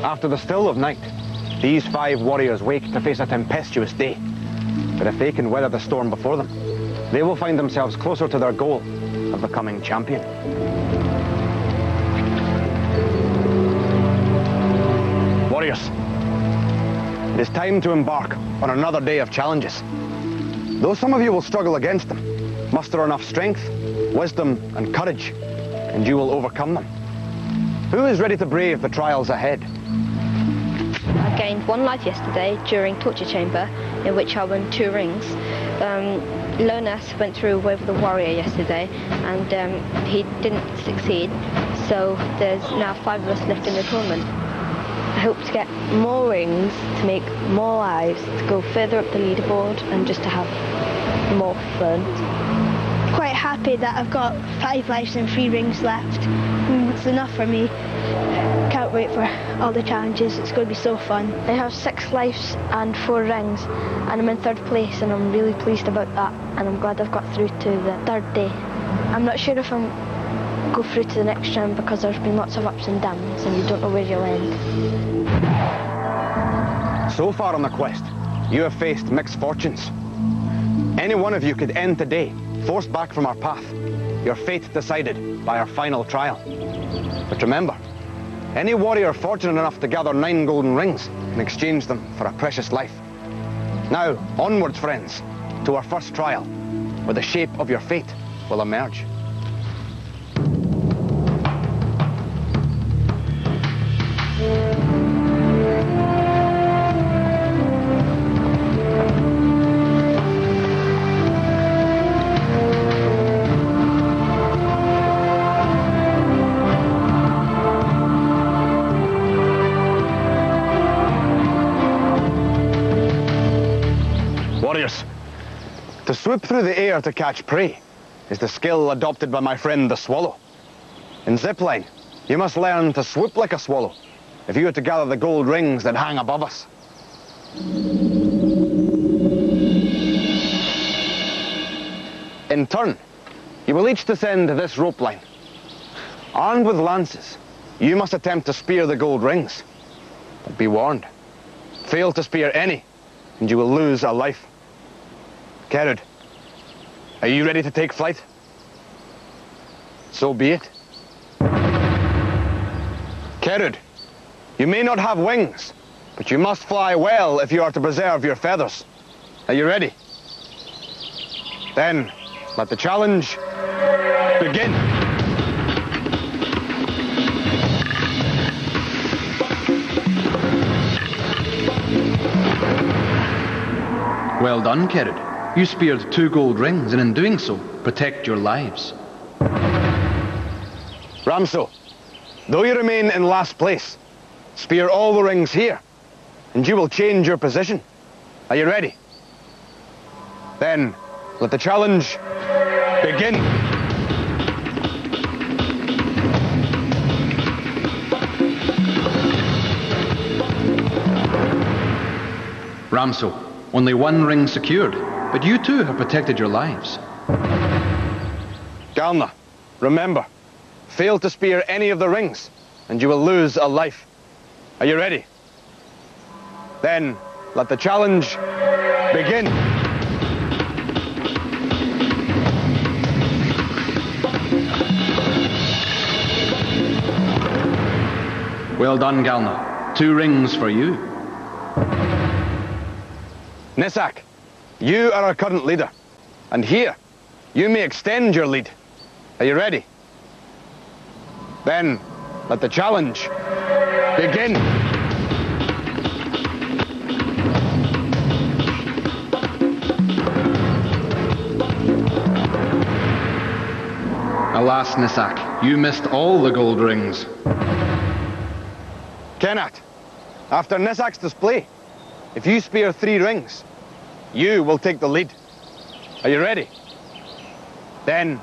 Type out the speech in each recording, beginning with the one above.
After the still of night, these 5 warriors wake to face a tempestuous day. But if they can weather the storm before them, they will find themselves closer to their goal of becoming champion. Warriors, it is time to embark on another day of challenges. Though some of you will struggle against them, muster enough strength, wisdom and courage, and you will overcome them. Who is ready to brave the trials ahead? I gained 1 life yesterday during Torture Chamber, in which I won 2 rings. Lonas went through with the warrior yesterday, and he didn't succeed, so there's now 5 of us left in the tournament. I hope to get more rings, to make more lives, to go further up the leaderboard, and just to have more fun. Quite happy that I've got 5 lives and 3 rings left. It's enough for me. Can't wait for all the challenges. It's going to be so fun. I have 6 lives and 4 rings, and I'm in 3rd place, and I'm really pleased about that, and I'm glad I've got through to the 3rd day. I'm not sure if I'm go through to the next round because there's been lots of ups and downs, and you don't know where you'll end. So far on the quest, you have faced mixed fortunes. Any one of you could end today, forced back from our path, your fate decided by our final trial. But remember, any warrior fortunate enough to gather 9 golden rings can exchange them for a precious life. Now, onwards, friends, to our first trial, where the shape of your fate will emerge. Warriors, to swoop through the air to catch prey is the skill adopted by my friend the swallow. In zipline, you must learn to swoop like a swallow if you are to gather the gold rings that hang above us. In turn, you will each descend this rope line. Armed with lances, you must attempt to spear the gold rings. But be warned, fail to spear any, and you will lose a life. Kerud, are you ready to take flight? So be it. Kerud, you may not have wings, but you must fly well if you are to preserve your feathers. Are you ready? Then, let the challenge begin. Well done, Kerud. You speared 2 gold rings, and in doing so, protect your lives. Ramso, though you remain in last place, spear all the rings here, and you will change your position. Are you ready? Then, let the challenge begin. Ramso, only 1 ring secured, but you too have protected your lives. Galna, remember, fail to spear any of the rings, and you will lose a life. Are you ready? Then, let the challenge begin. Well done, Galna. 2 rings for you. Nisak, you are our current leader, and here, you may extend your lead. Are you ready? Then, let the challenge begin. Alas, Nisak, you missed all the gold rings. Kenat, after Nisak's display, if you spear 3 rings, you will take the lead. Are you ready? Then,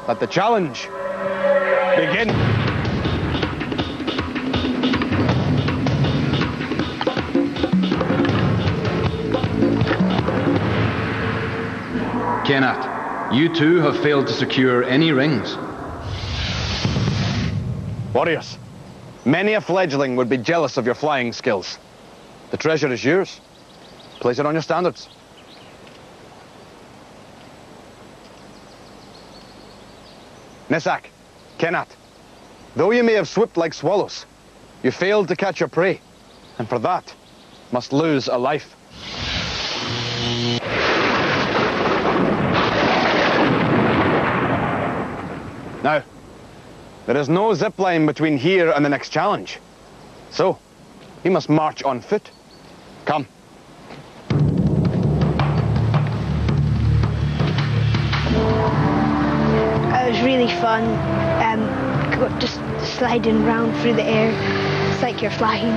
let the challenge begin. Kenat, you too have failed to secure any rings. Warriors, Many a fledgling would be jealous of your flying skills. The treasure is yours. Place it on your standards. Nisak, Kenat, though you may have swooped like swallows, you failed to catch your prey, and for that, must lose a life. Now, there is no zip line between here and the next challenge, so you must march on foot. Come. It was really fun, just sliding around through the air. It's like you're flying.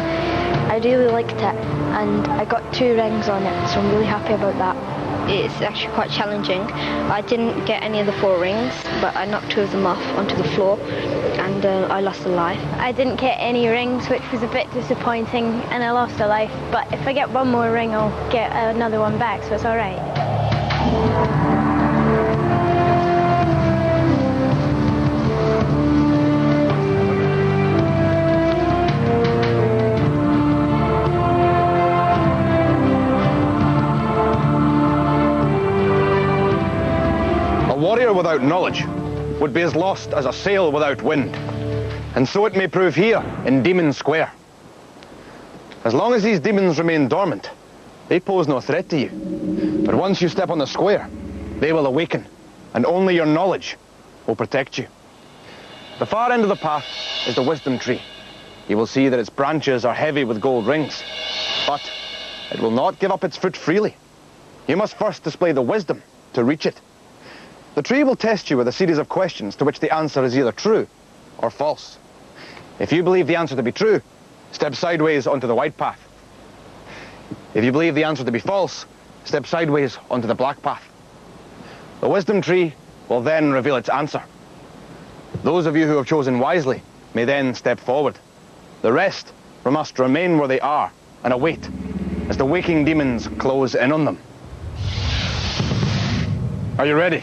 I really liked it, and I got 2 rings on it, so I'm really happy about that. It's actually quite challenging. I didn't get any of the 4 rings, but I knocked 2 of them off onto the floor, and I lost a life. I didn't get any rings, which was a bit disappointing, and I lost a life. But if I get 1 more ring, I'll get another one back, so it's all right. A warrior without knowledge would be as lost as a sail without wind. And so it may prove here in Demon Square. As long as these demons remain dormant, they pose no threat to you. But once you step on the square, they will awaken, and only your knowledge will protect you. The far end of the path is the wisdom tree. You will see that its branches are heavy with gold rings, but it will not give up its fruit freely. You must first display the wisdom to reach it. The tree will test you with a series of questions to which the answer is either true or false. If you believe the answer to be true, step sideways onto the white path. If you believe the answer to be false, step sideways onto the black path. The wisdom tree will then reveal its answer. Those of you who have chosen wisely may then step forward. The rest must remain where they are and await as the waking demons close in on them. Are you ready?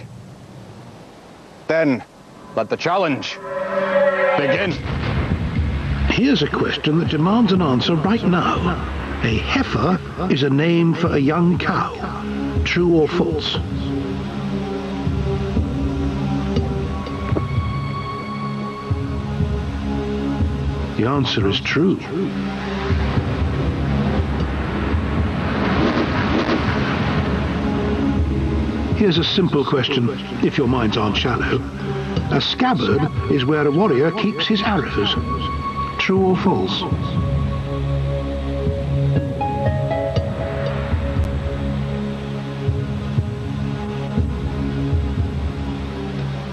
Then, let the challenge begin. Here's a question that demands an answer right now. A heifer is a name for a young cow. True or false? The answer is true. Here's a simple question, if your minds aren't shallow. A scabbard is where a warrior keeps his arrows. True or false?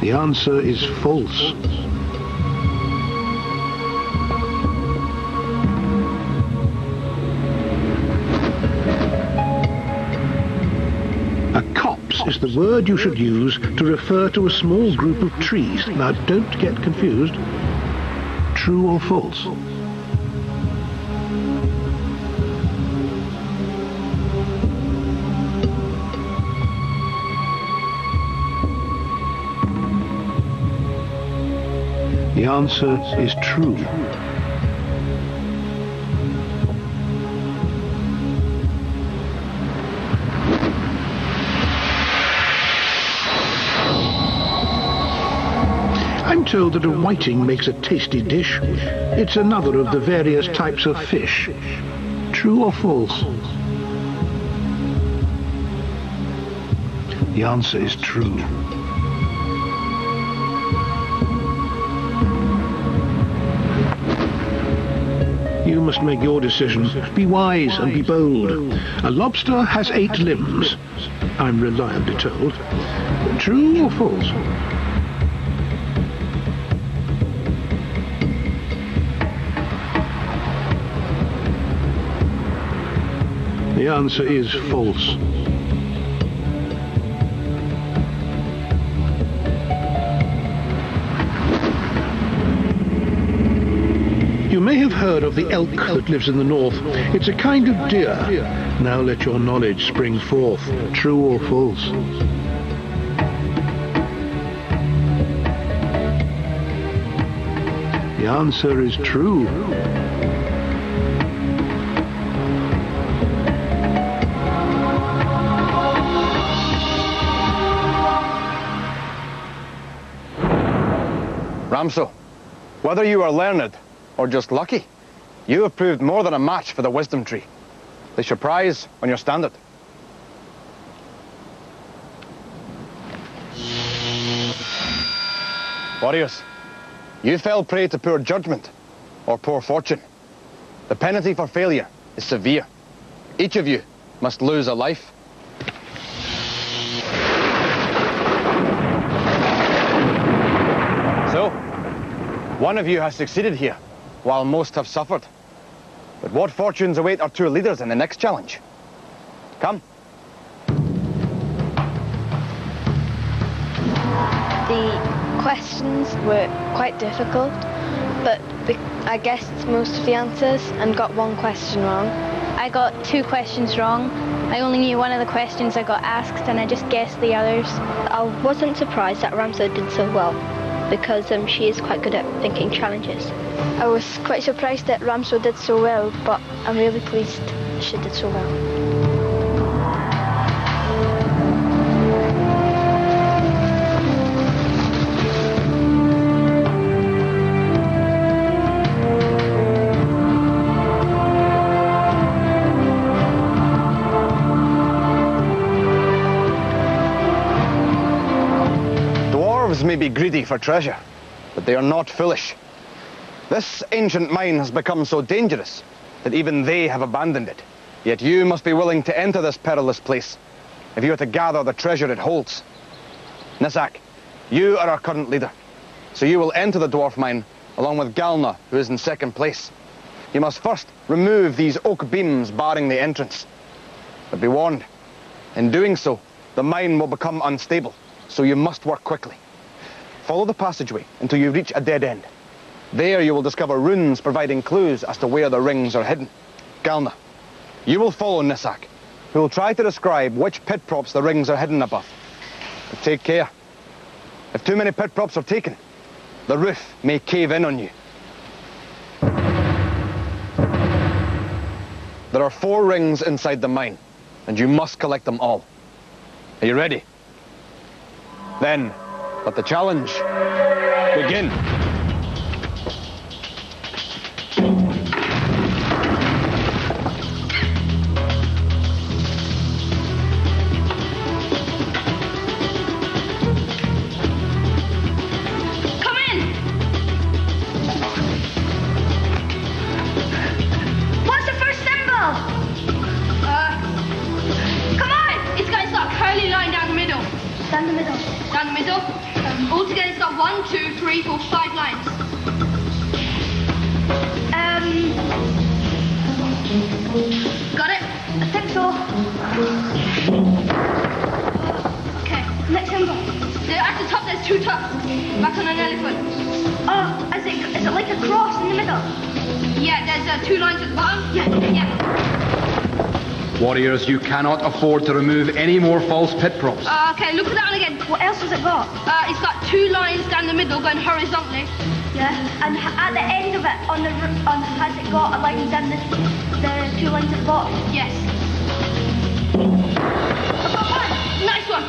The answer is false. A copse is the word you should use to refer to a small group of trees. Now, don't get confused. True or false? The answer is true. I'm told that a whiting makes a tasty dish. It's another of the various types of fish. True or false? The answer is true. You must make your decision. Be wise and be bold. A lobster has 8 limbs, I'm reliably told. True or false? The answer is false. You may have heard of the elk that lives in the north. It's a kind of deer. Now let your knowledge spring forth. True or false? The answer is true. Ramso, whether you are learned or just lucky, you have proved more than a match for the wisdom tree. Place your prize on your standard. Warriors, you fell prey to poor judgment or poor fortune. The penalty for failure is severe. Each of you must lose a life. So, one of you has succeeded here, while most have suffered. But what fortunes await our two leaders in the next challenge? Come. The questions were quite difficult, but I guessed most of the answers and got one question wrong. I got 2 questions wrong. I only knew one of the questions I got asked and I just guessed the others. I wasn't surprised that Ramso did so well, because she is quite good at thinking challenges. I was quite surprised that Ramso did so well, but I'm really pleased she did so well. Dwarves may be greedy for treasure, but they are not foolish. This ancient mine has become so dangerous that even they have abandoned it. Yet you must be willing to enter this perilous place if you are to gather the treasure it holds. Nisak, you are our current leader, so you will enter the dwarf mine along with Galna, who is in second place. You must first remove these oak beams barring the entrance. But be warned, in doing so, the mine will become unstable, so you must work quickly. Follow the passageway until you reach a dead end. There you will discover runes providing clues as to where the rings are hidden. Galna, you will follow Nisak, who will try to describe which pit props the rings are hidden above. But take care. If too many pit props are taken, the roof may cave in on you. There are 4 rings inside the mine, and you must collect them all. Are you ready? Then, let the challenge begin. Down the middle. Altogether it's got 1, 2, 3, 4, 5 lines. Got it? I think so. Okay, next symbol. At the top there's 2 tufts, back on an elephant. Oh, is it like a cross in the middle? Yeah, there's 2 lines at the bottom. Yeah. Warriors, you cannot afford to remove any more false pit props. Okay, look at that one again. What else has it got? It's got 2 lines down the middle going horizontally. Yeah, and at the end of it, has it got a line down the 2 lines at the bottom? Yes. I've got one. Nice one.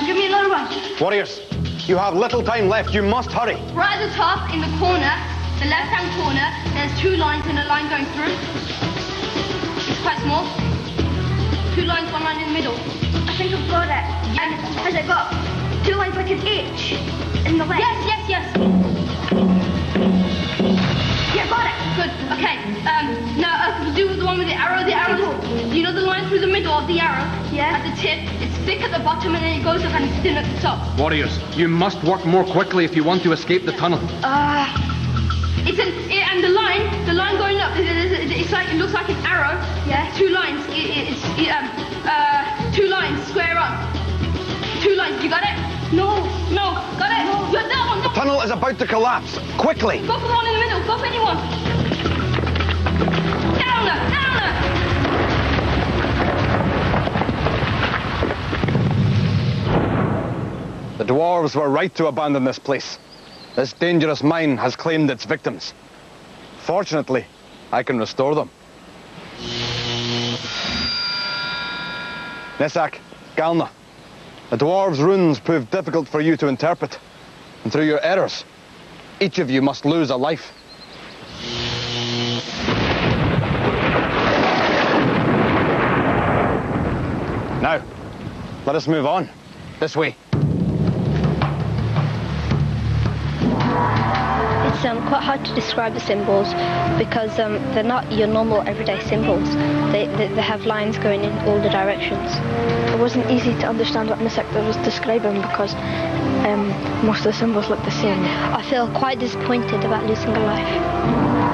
Give me another one. Warriors, you have little time left. You must hurry. Right at the top, in the corner, the left-hand corner, there's 2 lines and a line going through. It's quite small. 2 lines, 1 line in the middle. I think I've got it. Yeah. And has it got 2 lines like an H in the left? Yes. Yeah, got it. Good. Okay. Now we'll do the one with the arrow. The arrow. You know the line through the middle of the arrow? Yeah. At the tip, it's thick at the bottom and then it goes up and it's thin at the top. Warriors, you must work more quickly if you want to escape the tunnel. And the line going up. It's like, it looks like an arrow. Yeah. 2 lines. It's 2 lines square up. 2 lines. You got it? No. Got it? No. You got that one. The tunnel is about to collapse. Quickly. Go for the one in the middle. Go for anyone. Down there. The dwarves were right to abandon this place. This dangerous mine has claimed its victims. Fortunately, I can restore them. Nesak, Galna, the dwarves' runes proved difficult for you to interpret. And through your errors, each of you must lose a life. Now, let us move on. This way. It's quite hard to describe the symbols because they're not your normal everyday symbols. They have lines going in all the directions. It wasn't easy to understand what Miss Hector was describing because most of the symbols look the same. I feel quite disappointed about losing a life.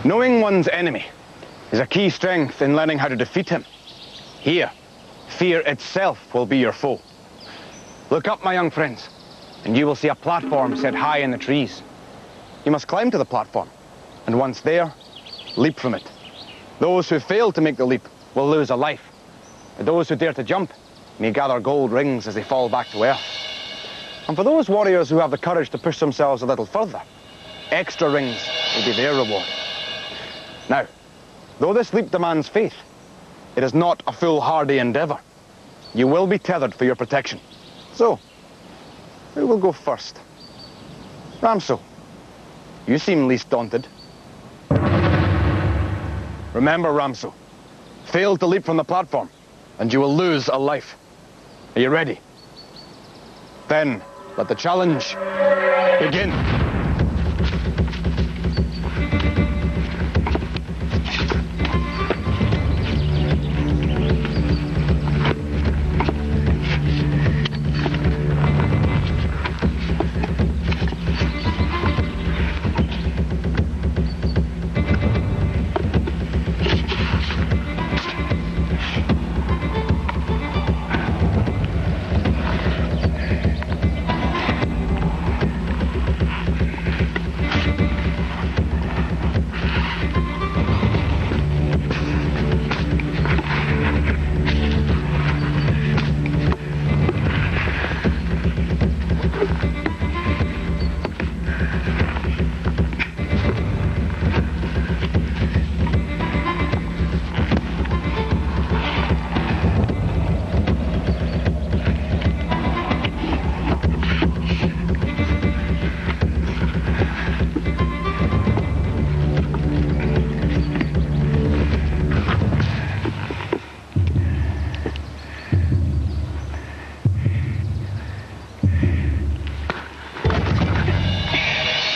Knowing one's enemy is a key strength in learning how to defeat him. Here, fear itself will be your foe. Look up, my young friends, and you will see a platform set high in the trees. You must climb to the platform, and once there, leap from it. Those who fail to make the leap will lose a life. And those who dare to jump may gather gold rings as they fall back to earth. And for those warriors who have the courage to push themselves a little further, extra rings will be their reward. Now, though this leap demands faith, it is not a foolhardy endeavour. You will be tethered for your protection. So, who will go first? Ramso, you seem least daunted. Remember, Ramso, fail to leap from the platform, and you will lose a life. Are you ready? Then, let the challenge begin.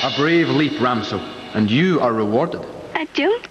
A brave leap, Ramso, and you are rewarded. I jumped.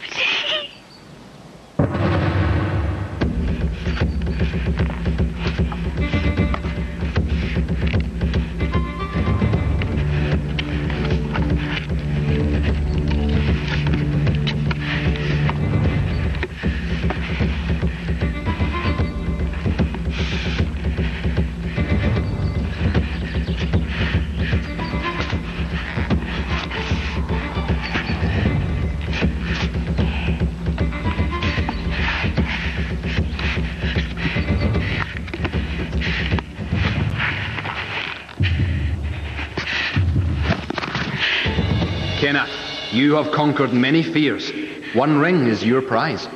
Kenneth, you have conquered many fears. One ring is your prize.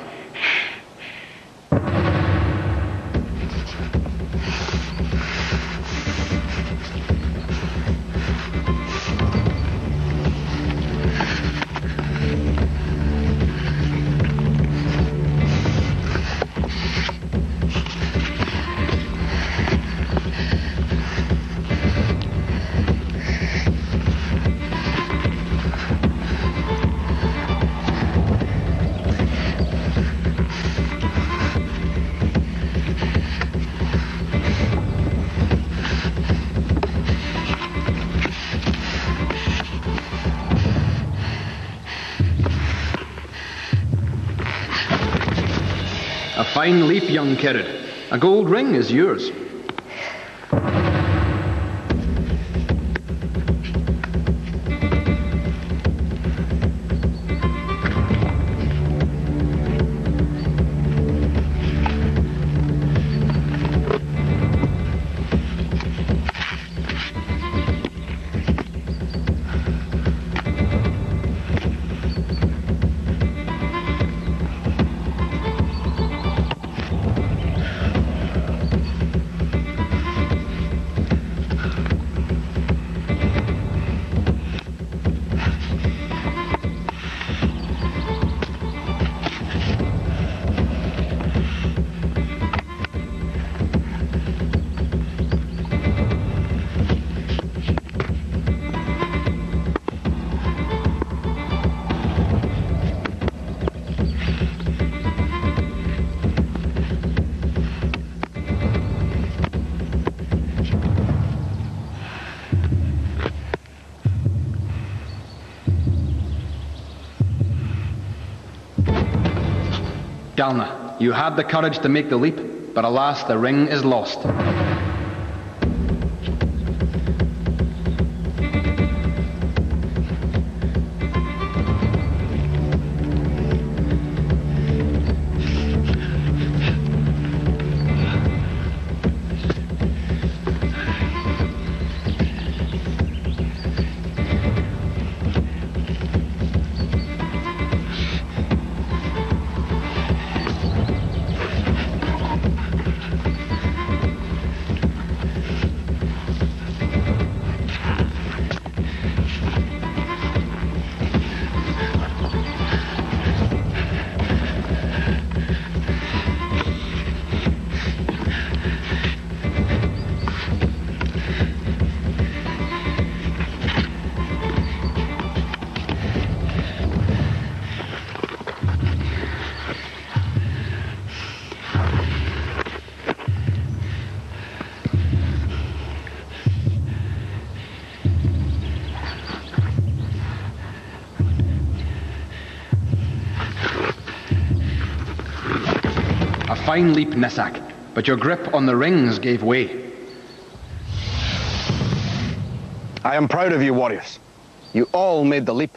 A fine leap, young Kirid. A gold ring is yours. Galna, you had the courage to make the leap, but alas, the ring is lost. A fine leap, Nissak, but your grip on the rings gave way. I am proud of you, warriors. You all made the leap.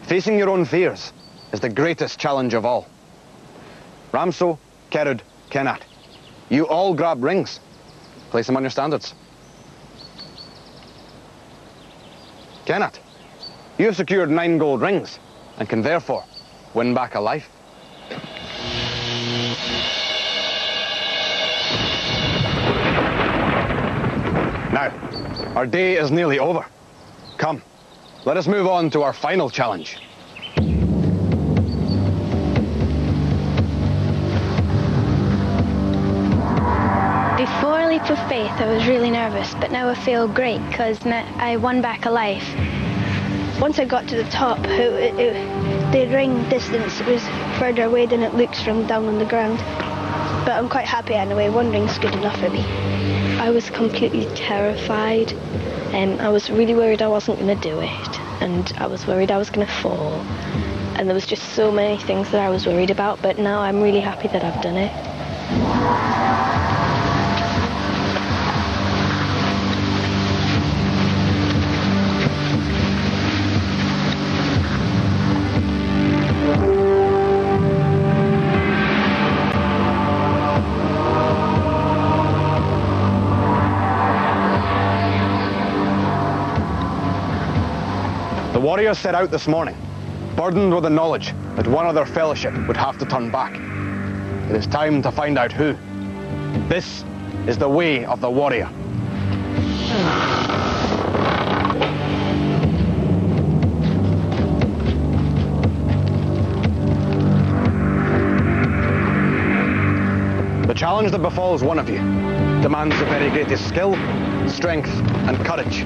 Facing your own fears is the greatest challenge of all. Ramso, Kerud, Kenat, you all grab rings. Place them on your standards. Kenat, you have secured 9 gold rings and can therefore win back a life. Now, our day is nearly over. Come, let us move on to our final challenge. Before Leap of Faith, I was really nervous, but now I feel great because I won back a life. Once I got to the top, the ring distance was further away than it looks from down on the ground. But I'm quite happy anyway. 1 ring's good enough for me. I was completely terrified, and I was really worried I wasn't going to do it, and I was worried I was going to fall, and there was just so many things that I was worried about, but now I'm really happy that I've done it. The warriors set out this morning, burdened with the knowledge that one of their fellowship would have to turn back. It is time to find out who. This is the way of the warrior. The challenge that befalls one of you demands the very greatest skill, strength, and courage.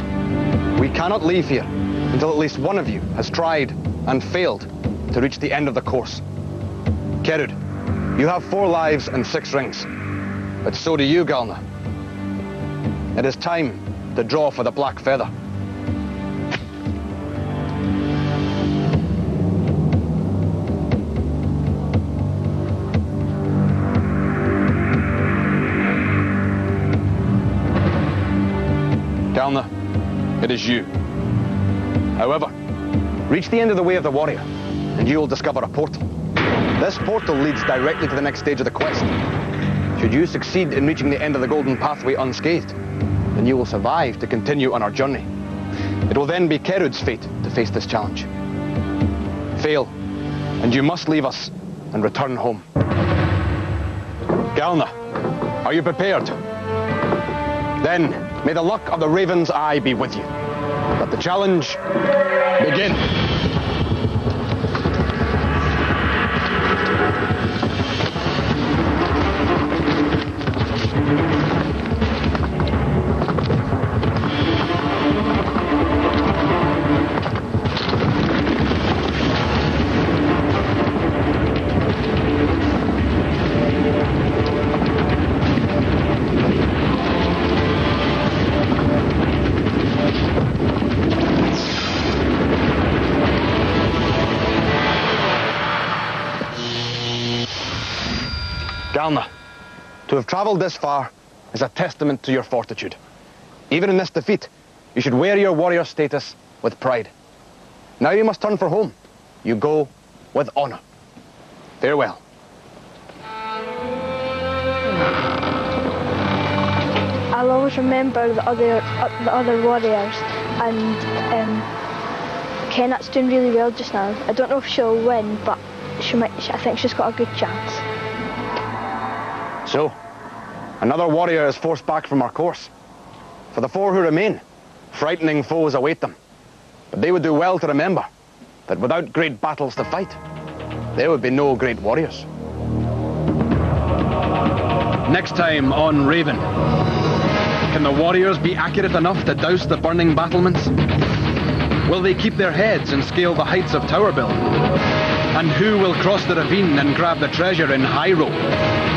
We cannot leave here until at least one of you has tried and failed to reach the end of the course. Kerud, you have 4 lives and 6 rings, but so do you, Galna. It is time to draw for the black feather. Galna, it is you. However, reach the end of the Way of the Warrior, and you will discover a portal. This portal leads directly to the next stage of the quest. Should you succeed in reaching the end of the Golden Pathway unscathed, then you will survive to continue on our journey. It will then be Kerud's fate to face this challenge. Fail, and you must leave us and return home. Galna, are you prepared? Then, may the luck of the Raven's Eye be with you. Let the challenge begin. Valna, to have travelled this far is a testament to your fortitude. Even in this defeat, you should wear your warrior status with pride. Now you must turn for home. You go with honour. Farewell. I'll always remember the other warriors, and Kenneth's doing really well just now. I don't know if she'll win, but I think she's got a good chance. So, another warrior is forced back from our course. For the 4 who remain, frightening foes await them. But they would do well to remember that without great battles to fight, there would be no great warriors. Next time on Raven. Can the warriors be accurate enough to douse the burning battlements? Will they keep their heads and scale the heights of Towerbill? And who will cross the ravine and grab the treasure in High Road?